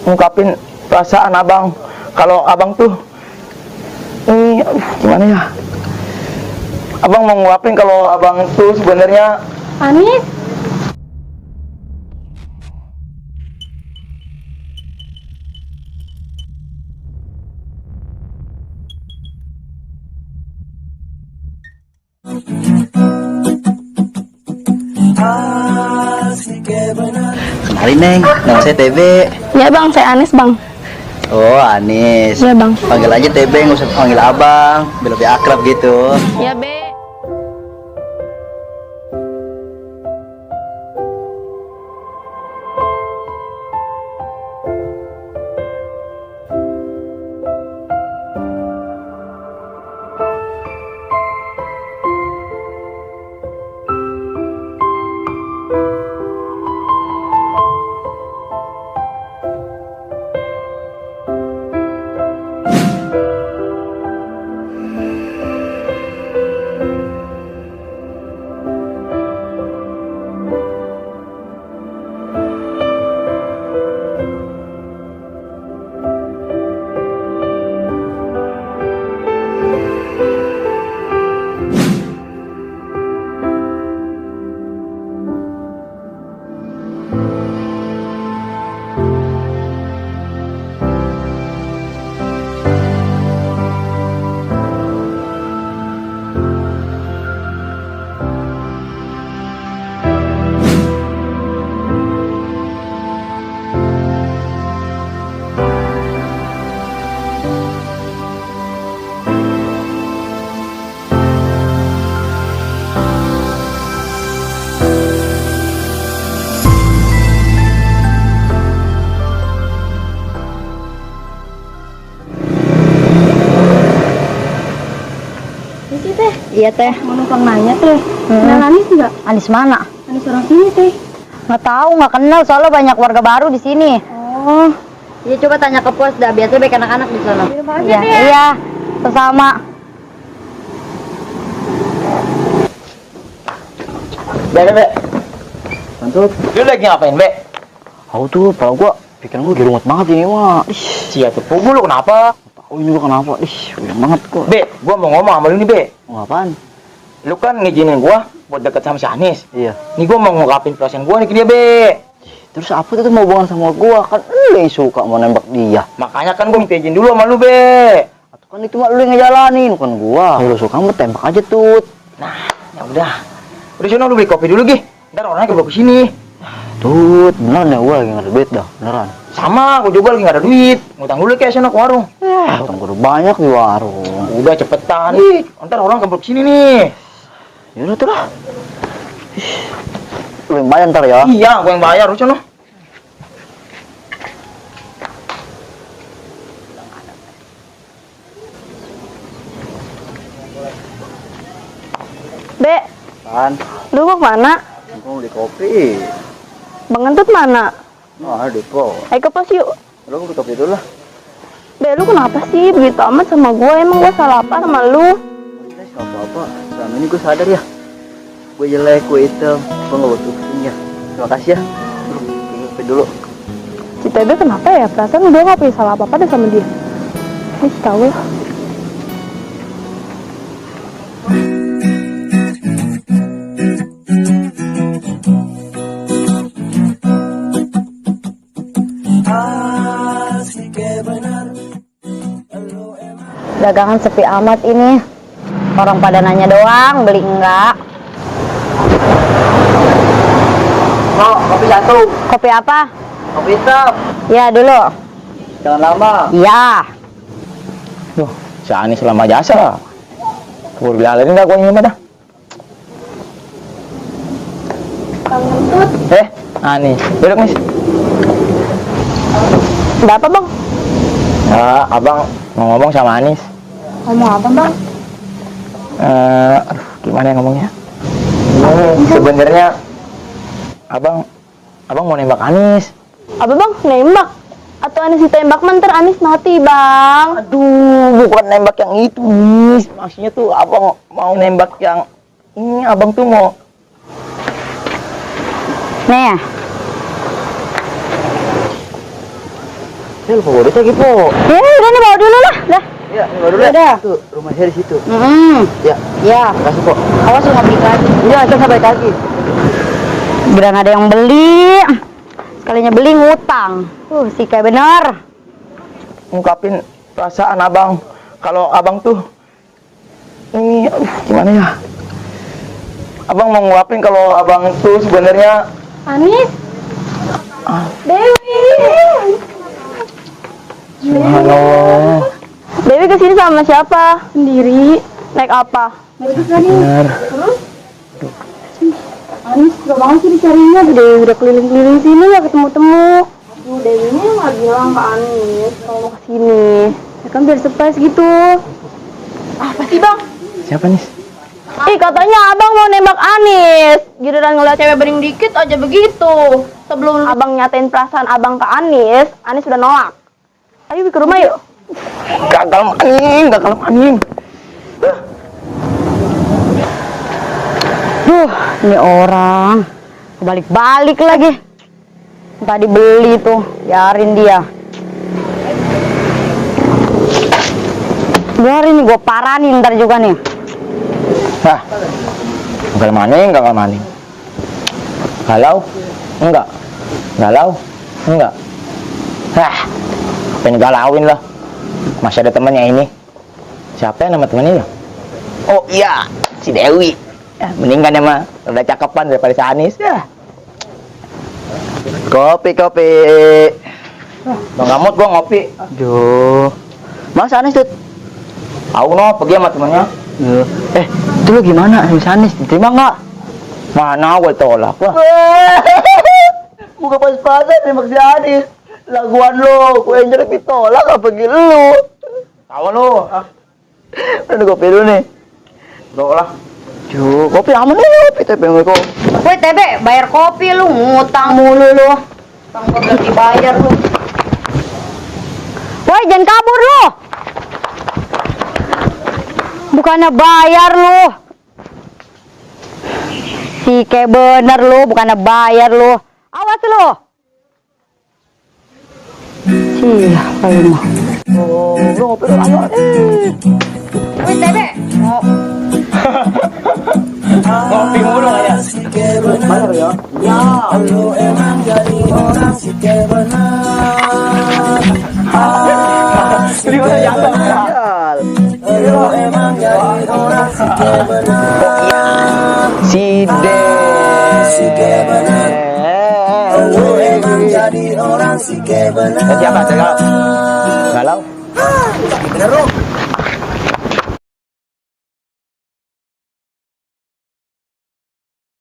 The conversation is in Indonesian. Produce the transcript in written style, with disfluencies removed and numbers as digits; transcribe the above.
ngungkapin perasaan abang. Kalau abang tuh ini gimana ya? Abang mau ngungkapin kalau abang tuh sebenarnya Anis. Kenalin Neng, nama saya TB. Ya bang, saya Anis bang. Oh Anis. Ya bang. Panggil aja TB, nggak usah panggil abang, biar lebih akrab gitu. Ya be. Iya teh. Mau numpang nanya teh. Kenal Anis nggak? Anis mana? Anis orang sini teh. Nggak tahu, nggak kenal soalnya banyak warga baru di sini. Oh. Iya coba tanya ke pos dah, biasanya baik anak-anak di sana. Iya, ya. iya, sama. Be. Mantap. Lu lagi ngapain, Be? Aku tuh, pala gua, pikiran gua gerungut banget ini mah. Cia tuh, pukul lu kenapa? Tahu ini gua kenapa? Uyang banget gua. Be, gua mau ngomong sama lu nih, Be. Mau apaan? Lu kan ngizinin gua buat deket sama si Anis. Iya. Nih gua mau ngungkapin perasaan gua nih ke dia, Be. Terus apa tuh mau hubungan sama gua? Kan lu yang suka mau nembak dia. Makanya kan gua minta izin dulu sama lu, Be. Atau kan itu mah lu yang ngejalanin, bukan gua. Kalau lu suka mau tembak aja tuh. Nah, ya udah. Udah sono lu beli kopi dulu, Gi. Ntar orangnya keburu kesini. Tuh, beneran ya gua lagi nggak ada duit dah, beneran. Sama, gua juga lagi nggak ada duit. Ngutang dulu kayak sono ke warung. Utang gua udah banyak di warung. Udah cepetan. Ih, ntar orang keburu kesini nih. Yaudah tuh lah. Lu yang bayar ntar ya. Iya, gua yang bayar, lu sono. Be, Kan, lu mau kemana? gua mau di kopi. Bang Entut mana? Nah, di pos. Ayo ke pos yuk. Lu beli kopi dulu lah. Be, lu kenapa sih begitu amat sama gue? Emang gue salah apa sama lu? Gak apa-apa, selama ini gue sadar ya. Gue jelek, gue hitam, gue gak butuh ya. Terima kasih ya. Kopi dulu. Si Tebe kenapa ya? Perasaan gue gak punya salah apa-apa deh sama dia. Tahu lah. Dagangan sepi amat ini. Orang pada nanya doang, beli enggak. Oh, kopi satu. Kopi apa? Kopi hitam. Ya dulu. Jangan lama. Iya. Duh, si Anis selama jasa. Keburu biarin dah gua ini mah dah. Bang Entut. Anis. Duduk, Nis. Ada apa bang? Ya, abang mau ngomong sama Anis. Ngomong apa bang? Aduh, gimana ya ngomongnya? Sebenarnya abang mau nembak Anis. Apa bang? Nembak? Atau Anis ditembak mantar Anis mati bang? Aduh, bukan nembak yang itu, Nis. Maksudnya tuh abang mau nembak yang ini. Abang tuh mau Nih ya. Saya lupa bawa duit lagi, Po. Ya udah nih bawa dulu lah. Dah. Ya, ini baru Ya udah. Tuh, rumah saya di situ. Ya. Ya, makasih, Po. Awas lu nggak balik lagi. Iya, saya sampai lagi. Bilang ada yang beli. Sekalinya beli ngutang. Si kayak bener. Ungkapin perasaan abang. Kalau abang tuh ini gimana ya? Abang mau nguapin kalau abang tuh sebenarnya Anis. Dewi. subhanallah. Dewi kesini sama siapa? Sendiri. Naik apa? Benar. Anis, gak banget sih dicarinya. Dewi udah keliling-keliling sini gak ketemu-temu. Aduh, Dewinya nggak bilang ke Anis kalau mau kesini. Ya kan biar surprise gitu. Apa sih bang? Siapa nih? Ih, katanya abang mau nembak Anis. Giliran ngeliat cewek bening dikit aja begitu. Sebelum abang nyatain perasaan abang ke Anis udah nolak. Ayo ke rumah yuk. Gagal maning, gagal maning. Ini orang balik-balik lagi. Tadi beli tuh, biarin dia. Biarin nih, gue paranin ntar juga nih. Hah, gagal maning, gagal maning. Galau? Enggak. Galau? Enggak. Hah, pengen galauin lah. Masih ada temannya ini. Siapa yang nama temannya ya? Oh iya, si Dewi. Ya, mendingan ya mah, udah cakepan daripada si Anis ya. Kopi. Bang Gamut gua ngopi. Aduh. Mas Anis tuh. Tahu no, pergi sama temannya. Itu lu gimana? Mas Anis diterima nggak? Mana gue tolak lah. Bukan pas-pasan nembak si Anis. Laguan lo, gue yang jelek ditolak apa lu? Tahu lu. Udah kopi dulu nih. Doh lah. Duh, kopi aman nih, kopi tapi yang kok. Woi Tebe, bayar kopi lu, ngutang mulu lu. Utang gua belum dibayar lu. Woi, jangan kabur lu. Bukannya bayar lu. Si kayak bener lu, bukannya bayar lu. Awas lu. Siapa ini mah? Oh, lu ngopi dulu, ayo. Woi Tebe, Ngopi mulu kayak. Bayar ya. Jadi mana jatuh? Si De. Siapa? Galau?